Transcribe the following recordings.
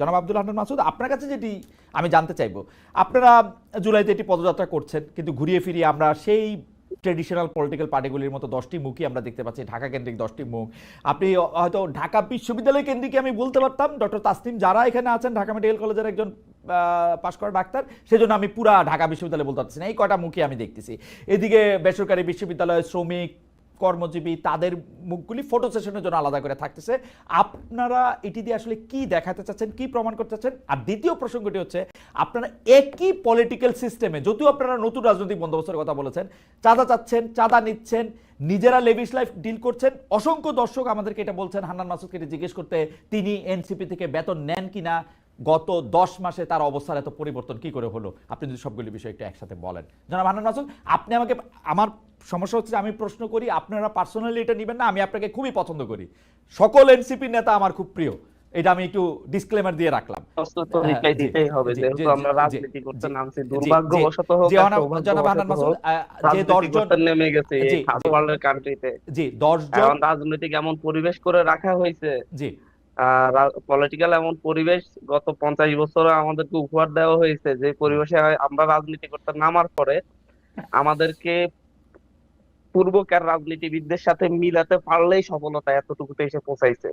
জনাব আব্দুল হান্নান মাসুদ, আপনার কাছে যেটি আমি জানতে চাইবো, আপনারা জুলাইতে এটি পদযাত্রা করছেন, কিন্তু ঘুরিয়ে ফিরিয়ে আমরা সেই ট্রেডিশনাল পলিটিক্যাল পার্টিগুলির মতো 10টি মুখই আমরা দেখতে পাচ্ছি, ঢাকা কেন্দ্রিক 10টি মুখ। আপনি হয়তো ঢাকা বিশ্ববিদ্যালয় কেন্দ্রিক আমি বলতে পারতাম, ডক্টর তাসনিম যারা এখানে আছেন ঢাকা মেডিকেল কলেজের একজন পাশ করা ডাক্তার, সেজন্য আমি পুরা ঢাকা বিশ্ববিদ্যালয় বলতে পারছি না, এই কয়টা মুখই আমি দেখতেছি। এদিকে বেসরকারি বিশ্ববিদ্যালয়, শ্রমিক, কর্মজীবী, তাদের মুখগুলি ফটো সেশনের জন্য আলাদা করে থাকতেছে। আপনারা এটি দিয়ে আসলে কি দেখাতে চাচ্ছেন, কি প্রমাণ করতে চাচ্ছেন? আর দ্বিতীয় প্রসঙ্গটি হচ্ছে, আপনারা একই পলিটিক্যাল সিস্টেমে, যদিও আপনারা নতুন রাজনৈতিক বন্দোবস্তের কথা বলেছেন, চাঁদা চাচ্ছেন, চাঁদা নিচ্ছেন, নিজেরা লেভিশ লাইফ ডিল করছেন। অসংখ্য দর্শক আমাদেরকে এটা বলছেন, হান্নান মাসুদকে এটা জিজ্ঞেস করতে, তিনি এনসিপি থেকে বেতন নেন কিনা, গত 10 মাসে তার অবস্থার এত পরিবর্তন কি করে হলো? আপনি যদি সবগুলি বিষয় একটু একসাথে বলেন। জনাব হান্নান মাসুদ, আপনি আমাকে, আমার সমস্যা হচ্ছে আমি প্রশ্ন করি, আপনারা পার্সোনালি এটা নেবেন না, আমি আপনাকে খুবই পছন্দ করি, সকল এনসিপি নেতা আমার খুব প্রিয়, এটা আমি একটু ডিসক্লেমার দিয়ে রাখলাম। রাজনৈতিক এমন পরিবেশ করে রাখা হয়েছে, জি, পলিটিক্যাল এমন পরিবেশ গত 50 বছরে আমাদেরকে উপহার দেওয়া হয়েছে, যে পরিবেশে আমরা রাজনীতি করতে নামার পরে আমাদেরকে পূর্বকার রাজনীতিবিদদের সাথে মিলাতে পারলেই সফলতা এতটুকুতে এসে পৌঁছাইছে।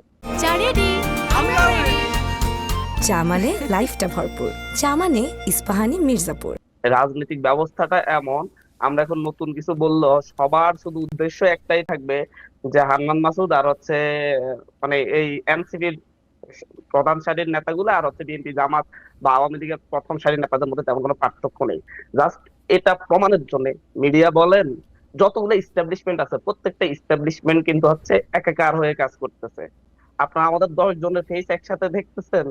চা মানে লাইফটা ভরপুর, চা মানে ইস্পাহানি মির্জাপুর। রাজনৈতিক ব্যবস্থাটা এমন, আমরা এখন নতুন কিছু বললো সবার শুধু উদ্দেশ্য একটাই থাকবে, যে হান্নান মাসুদ আর হচ্ছে মানে এই এনসিপির প্রধান সারির নেতাগুলো আর হচ্ছে বিএনপি, জামাত বা আওয়ামী লীগের প্রথম সারির নেতাদের মধ্যে তেমন কোনো পার্থক্য নেই। জাস্ট এটা প্রমাণের জন্য মিডিয়া বলেন, যতগুলো ইস্টাবলিশমেন্ট আছে প্রত্যেকটা ইস্টাবলিশমেন্ট কিন্তু হচ্ছে একাকার হয়ে কাজ করতেছে। আপনারা আমাদের 10 জনের ফেস একসাথে দেখতেছেন,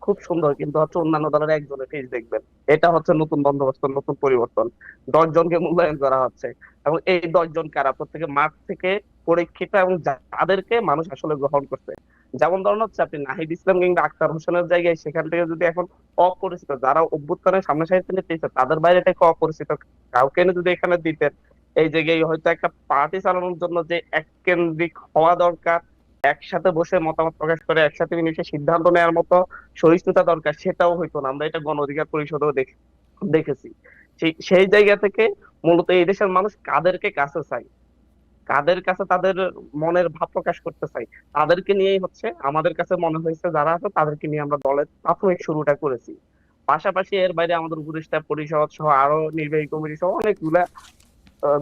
খুব সুন্দর, কিন্তু হচ্ছে অন্যান্য দলের একজনের ফেস দেখবেন। এটা হচ্ছে নতুন বন্দোবস্ত, নতুন পরিবর্তন। 10 জনকে মূল্যায়ন করা হচ্ছে, এবং এই 10 জন কারা, প্রত্যেকে মাঠ থেকে পরীক্ষিত এবং যাদেরকে মানুষ আসলে গ্রহণ করছে। যেমন ধরুন হচ্ছে আপনি নাহিদ ইসলাম কিংবা আক্তার হোসেনের জায়গায় সেখান থেকে যদি এখন অপরিচিত যারা অভ্যুত্থানের সামনে সারিতে নিতেছে তাদের বাইরে থেকে অপরিচিত কাউকে যদি এখানে দিতেন, এই জায়গায় হয়তো একটা পার্টি চালানোর জন্য যে এক কেন্দ্রিক হওয়া দরকার, একসাথে বসে মতামত প্রকাশ করে একসাথে মিশে সিদ্ধান্ত নেওয়ার মতো সহিষ্ণুতা দরকার, সেটাও হইতো না। আমরা এটা গণ অধিকার পরিষদেও দেখেছি। সেই জায়গা থেকে মূলত এই দেশের মানুষ কাদেরকে কাছে চাই, কাদের কাছে তাদের মনের ভাব প্রকাশ করতে চাই, তাদেরকে নিয়েই হচ্ছে আমাদের কাছে মনে হয়েছে যারা আছে তাদেরকে নিয়ে আমরা দলের প্রাথমিক শুরুটা করেছি। পাশাপাশি এর বাইরে আমাদের উপদেষ্টা পরিষদ সহ আরো নির্বাহী কমিটি সহ অনেকগুলা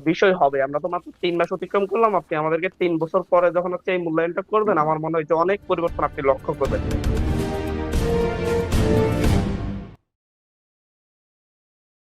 বিষয় হবে। আমরা তো মাত্র 3 মাস অতিক্রম করলাম, আপনি আমাদেরকে 3 বছর পরে যখন হচ্ছে এই মূল্যায়নটা করবেন, আমার মনে হয় যে অনেক পরিবর্তন আপনি লক্ষ্য করবেন।